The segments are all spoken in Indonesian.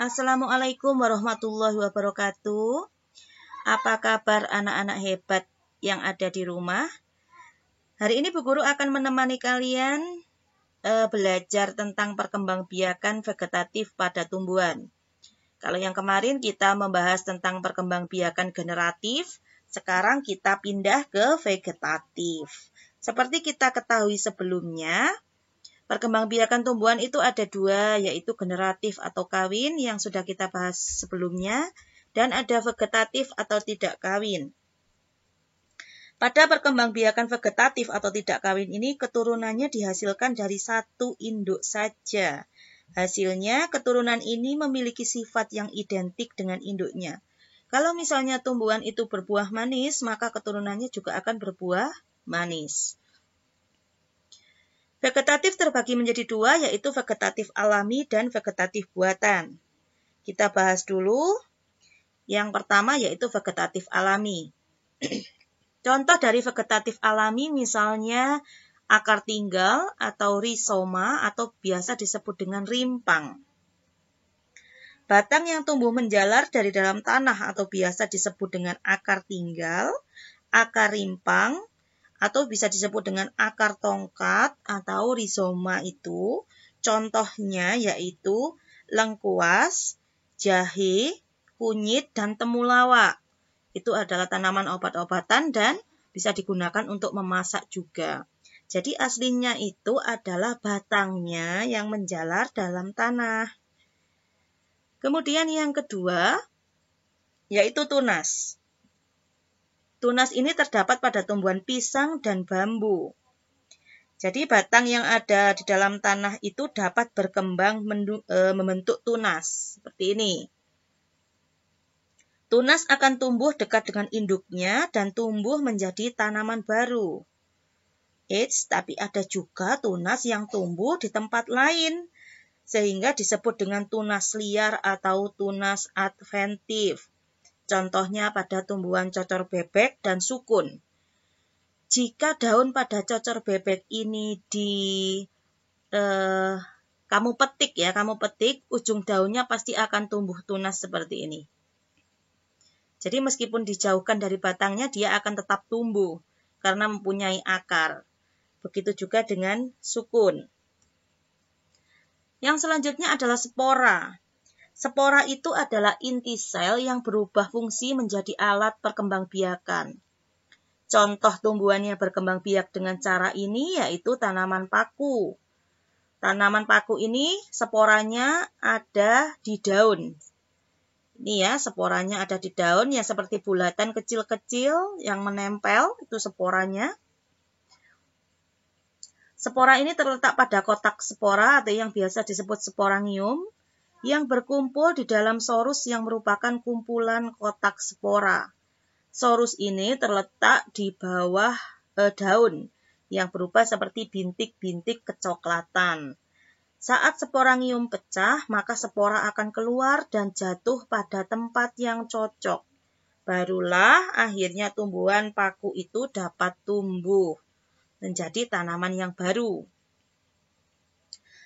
Assalamualaikum warahmatullahi wabarakatuh. Apa kabar anak-anak hebat yang ada di rumah? Hari ini Bu Guru akan menemani kalian belajar tentang perkembangbiakan vegetatif pada tumbuhan. Kalau yang kemarin kita membahas tentang perkembangbiakan generatif, sekarang kita pindah ke vegetatif. Seperti kita ketahui sebelumnya, perkembangbiakan tumbuhan itu ada dua, yaitu generatif atau kawin yang sudah kita bahas sebelumnya, dan ada vegetatif atau tidak kawin. Pada perkembangbiakan vegetatif atau tidak kawin ini, keturunannya dihasilkan dari satu induk saja. Hasilnya, keturunan ini memiliki sifat yang identik dengan induknya. Kalau misalnya tumbuhan itu berbuah manis, maka keturunannya juga akan berbuah manis. Vegetatif terbagi menjadi dua, yaitu vegetatif alami dan vegetatif buatan. Kita bahas dulu. Yang pertama yaitu vegetatif alami. Contoh dari vegetatif alami misalnya akar tinggal atau rizoma atau biasa disebut dengan rimpang. Batang yang tumbuh menjalar dari dalam tanah atau biasa disebut dengan akar tinggal, akar rimpang, atau bisa disebut dengan akar tongkat atau rizoma itu. Contohnya yaitu lengkuas, jahe, kunyit, dan temulawak. Itu adalah tanaman obat-obatan dan bisa digunakan untuk memasak juga. Jadi aslinya itu adalah batangnya yang menjalar dalam tanah. Kemudian yang kedua yaitu tunas. Tunas ini terdapat pada tumbuhan pisang dan bambu. Jadi batang yang ada di dalam tanah itu dapat berkembang membentuk tunas. Seperti ini. Tunas akan tumbuh dekat dengan induknya dan tumbuh menjadi tanaman baru. Tapi ada juga tunas yang tumbuh di tempat lain, sehingga disebut dengan tunas liar atau tunas adventif. Contohnya pada tumbuhan cocor bebek dan sukun. Jika daun pada cocor bebek ini kamu petik, ujung daunnya pasti akan tumbuh tunas seperti ini. Jadi meskipun dijauhkan dari batangnya, dia akan tetap tumbuh karena mempunyai akar. Begitu juga dengan sukun. Yang selanjutnya adalah spora. Spora itu adalah inti sel yang berubah fungsi menjadi alat perkembangbiakan. Contoh tumbuhan yang berkembang biak dengan cara ini yaitu tanaman paku. Tanaman paku ini sporanya ada di daun. Ini ya, sporanya ada di daun ya, seperti bulatan kecil-kecil yang menempel, itu sporanya. Spora ini terletak pada kotak spora atau yang biasa disebut sporangium yang berkumpul di dalam sorus yang merupakan kumpulan kotak spora. Sorus ini terletak di bawah daun yang berubah seperti bintik-bintik kecoklatan. Saat sporangium pecah, maka spora akan keluar dan jatuh pada tempat yang cocok. Barulah akhirnya tumbuhan paku itu dapat tumbuh menjadi tanaman yang baru.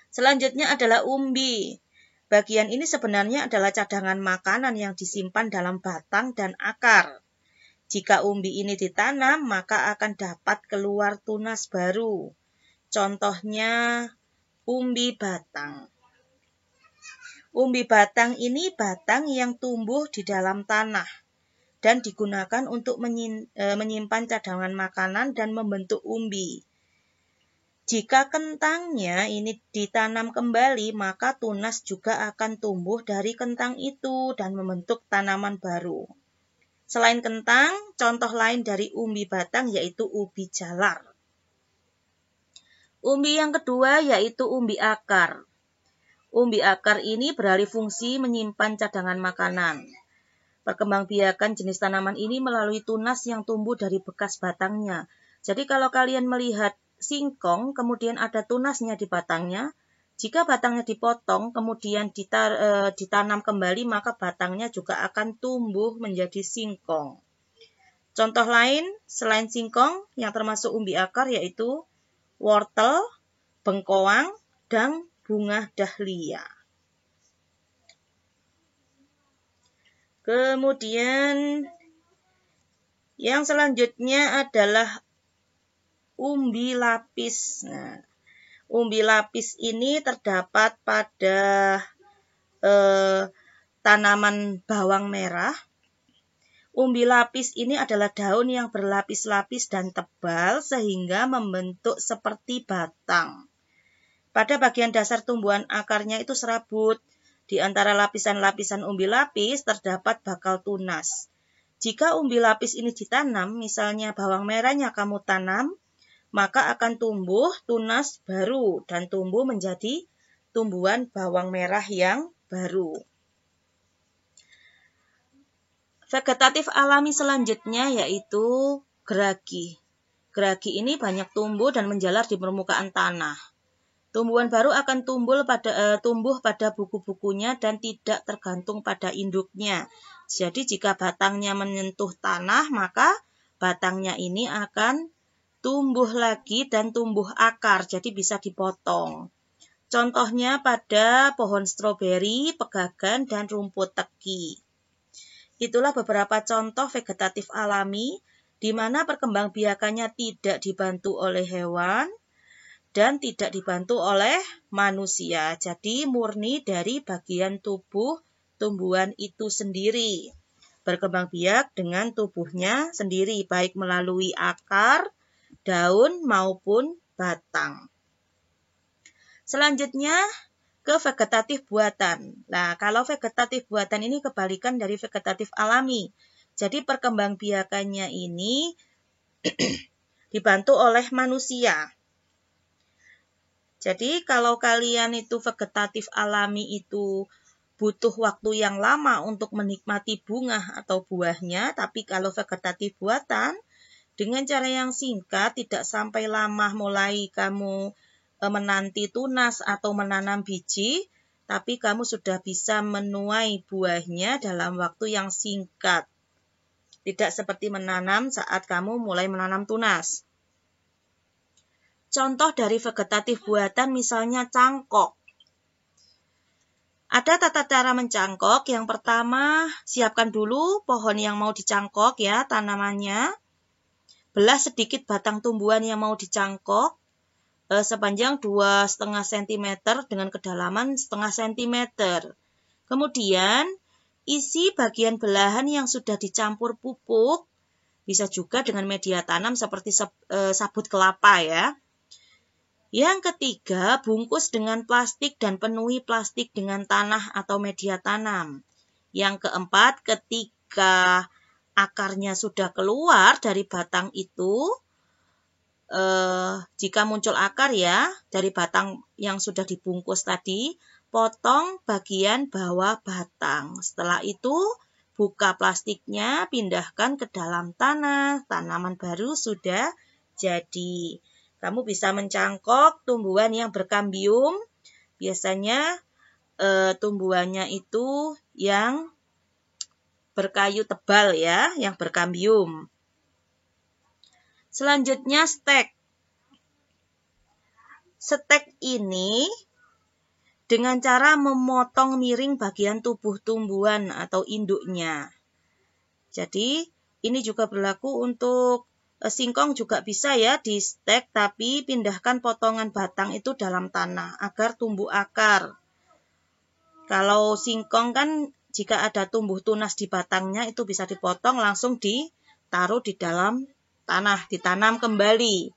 Selanjutnya adalah umbi. Bagian ini sebenarnya adalah cadangan makanan yang disimpan dalam batang dan akar. Jika umbi ini ditanam, maka akan dapat keluar tunas baru. Contohnya umbi batang. Umbi batang ini batang yang tumbuh di dalam tanah dan digunakan untuk menyimpan cadangan makanan dan membentuk umbi. Jika kentangnya ini ditanam kembali, maka tunas juga akan tumbuh dari kentang itu dan membentuk tanaman baru. Selain kentang, contoh lain dari umbi batang yaitu ubi jalar. Umbi yang kedua yaitu umbi akar. Umbi akar ini beralih fungsi menyimpan cadangan makanan. Perkembangbiakan jenis tanaman ini melalui tunas yang tumbuh dari bekas batangnya. Jadi kalau kalian melihat singkong, kemudian ada tunasnya di batangnya, jika batangnya dipotong, kemudian ditanam kembali, maka batangnya juga akan tumbuh menjadi singkong. Contoh lain, selain singkong, yang termasuk umbi akar yaitu wortel, bengkoang, dan bunga dahlia. Kemudian yang selanjutnya adalah umbi lapis. Nah, umbi lapis ini terdapat pada tanaman bawang merah. Umbi lapis ini adalah daun yang berlapis-lapis dan tebal sehingga membentuk seperti batang. Pada bagian dasar tumbuhan akarnya itu serabut. Di antara lapisan-lapisan umbi lapis terdapat bakal tunas. Jika umbi lapis ini ditanam, misalnya bawang merahnya kamu tanam, maka akan tumbuh tunas baru dan tumbuh menjadi tumbuhan bawang merah yang baru. Vegetatif alami selanjutnya yaitu geragi. Geragi ini banyak tumbuh dan menjalar di permukaan tanah. Tumbuhan baru akan tumbuh pada buku-bukunya dan tidak tergantung pada induknya. Jadi jika batangnya menyentuh tanah, maka batangnya ini akan tumbuh lagi dan tumbuh akar, jadi bisa dipotong. Contohnya pada pohon stroberi, pegagan, dan rumput teki. Itulah beberapa contoh vegetatif alami, di mana perkembangbiakannya tidak dibantu oleh hewan, dan tidak dibantu oleh manusia. Jadi murni dari bagian tubuh tumbuhan itu sendiri. Berkembang biak dengan tubuhnya sendiri, baik melalui akar, daun, maupun batang. Selanjutnya ke vegetatif buatan. Nah, kalau vegetatif buatan ini kebalikan dari vegetatif alami. Jadi perkembangbiakannya ini dibantu oleh manusia. Jadi kalau kalian itu vegetatif alami itu butuh waktu yang lama untuk menikmati bunga atau buahnya, tapi kalau vegetatif buatan dengan cara yang singkat, tidak sampai lama mulai kamu menanti tunas atau menanam biji, tapi kamu sudah bisa menuai buahnya dalam waktu yang singkat. Tidak seperti menanam saat kamu mulai menanam tunas. Contoh dari vegetatif buatan misalnya cangkok. Ada tata cara mencangkok. Yang pertama, siapkan dulu pohon yang mau dicangkok ya, tanamannya. Belah sedikit batang tumbuhan yang mau dicangkok sepanjang 2,5 cm dengan kedalaman 0,5 cm. Kemudian, isi bagian belahan yang sudah dicampur pupuk, bisa juga dengan media tanam seperti sabut kelapa ya. Yang ketiga, bungkus dengan plastik dan penuhi plastik dengan tanah atau media tanam. Yang keempat, ketika akarnya sudah keluar dari batang itu, jika muncul akar ya, dari batang yang sudah dibungkus tadi, potong bagian bawah batang. Setelah itu, buka plastiknya, pindahkan ke dalam tanah, tanaman baru sudah jadi. Kamu bisa mencangkok tumbuhan yang berkambium, biasanya tumbuhannya itu yang berkayu tebal ya, yang berkambium. Selanjutnya stek. Stek ini dengan cara memotong miring bagian tubuh tumbuhan atau induknya. Jadi ini juga berlaku untuk singkong, juga bisa ya di stek, tapi pindahkan potongan batang itu dalam tanah agar tumbuh akar. Kalau singkong kan jika ada tumbuh tunas di batangnya itu bisa dipotong langsung ditaruh di dalam tanah, ditanam kembali.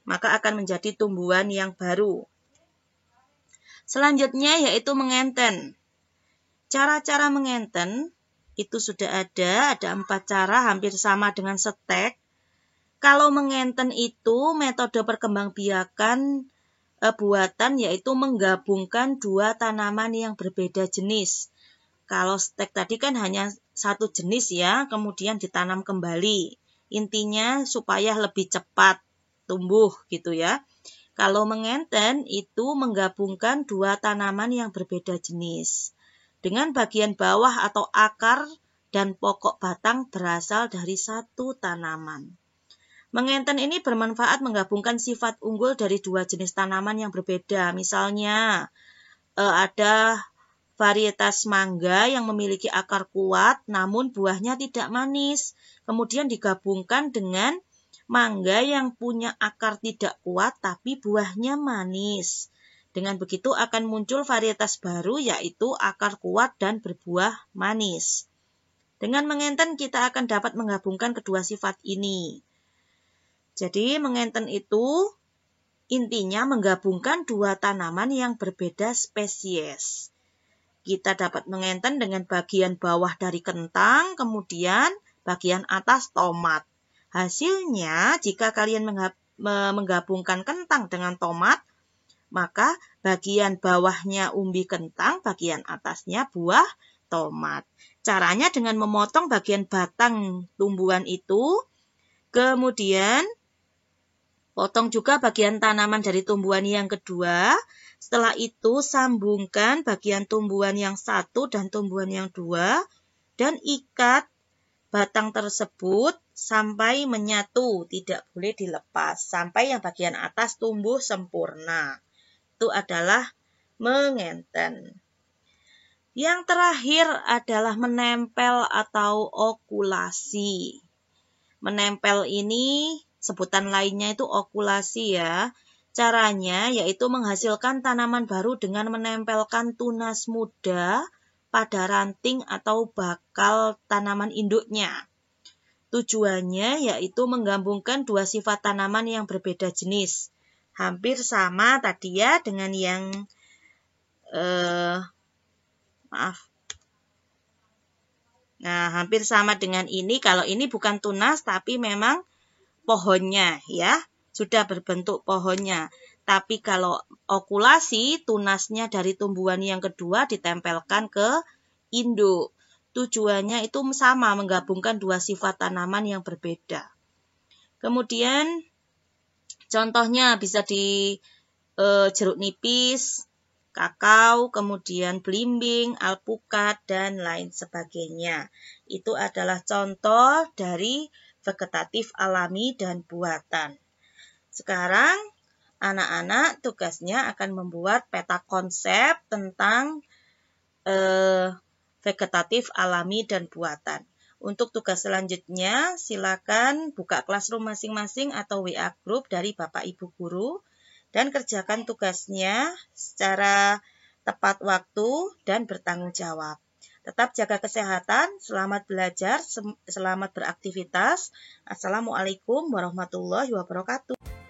Maka akan menjadi tumbuhan yang baru. Selanjutnya yaitu mengenten. Cara-cara mengenten itu sudah ada 4 cara hampir sama dengan stek. Kalau mengenten itu metode perkembangbiakan buatan yaitu menggabungkan 2 tanaman yang berbeda jenis. Kalau stek tadi kan hanya satu jenis ya, kemudian ditanam kembali. Intinya supaya lebih cepat tumbuh gitu ya. Kalau mengenten itu menggabungkan 2 tanaman yang berbeda jenis. Dengan bagian bawah atau akar dan pokok batang berasal dari satu tanaman. Mengenten ini bermanfaat menggabungkan sifat unggul dari 2 jenis tanaman yang berbeda. Misalnya ada varietas mangga yang memiliki akar kuat namun buahnya tidak manis. Kemudian digabungkan dengan mangga yang punya akar tidak kuat tapi buahnya manis. Dengan begitu akan muncul varietas baru yaitu akar kuat dan berbuah manis. Dengan mengenten kita akan dapat menggabungkan kedua sifat ini. Jadi mengenten itu intinya menggabungkan dua tanaman yang berbeda spesies. Kita dapat mengenten dengan bagian bawah dari kentang, kemudian bagian atas tomat. Hasilnya, jika kalian menggabungkan kentang dengan tomat, maka bagian bawahnya umbi kentang, bagian atasnya buah tomat. Caranya dengan memotong bagian batang tumbuhan itu, kemudian potong juga bagian tanaman dari tumbuhan yang kedua. Setelah itu sambungkan bagian tumbuhan yang satu dan tumbuhan yang dua dan ikat batang tersebut sampai menyatu, tidak boleh dilepas sampai yang bagian atas tumbuh sempurna. Itu adalah mengenten. Yang terakhir adalah menempel atau okulasi. Menempel ini sebutan lainnya itu okulasi ya. Caranya yaitu menghasilkan tanaman baru dengan menempelkan tunas muda pada ranting atau bakal tanaman induknya. Tujuannya yaitu menggabungkan dua sifat tanaman yang berbeda jenis. Hampir sama tadi ya dengan yang hampir sama dengan ini. Kalau ini bukan tunas tapi memang pohonnya ya. Sudah berbentuk pohonnya. Tapi kalau okulasi, tunasnya dari tumbuhan yang kedua ditempelkan ke induk. Tujuannya itu sama, menggabungkan dua sifat tanaman yang berbeda. Kemudian contohnya bisa di jeruk nipis, kakao, kemudian belimbing, alpukat, dan lain sebagainya. Itu adalah contoh dari vegetatif alami dan buatan. Sekarang anak-anak tugasnya akan membuat peta konsep tentang vegetatif alami dan buatan. Untuk tugas selanjutnya silakan buka Classroom masing-masing atau WA group dari Bapak Ibu Guru dan kerjakan tugasnya secara tepat waktu dan bertanggung jawab. Tetap jaga kesehatan, selamat belajar, selamat beraktivitas. Assalamualaikum warahmatullahi wabarakatuh.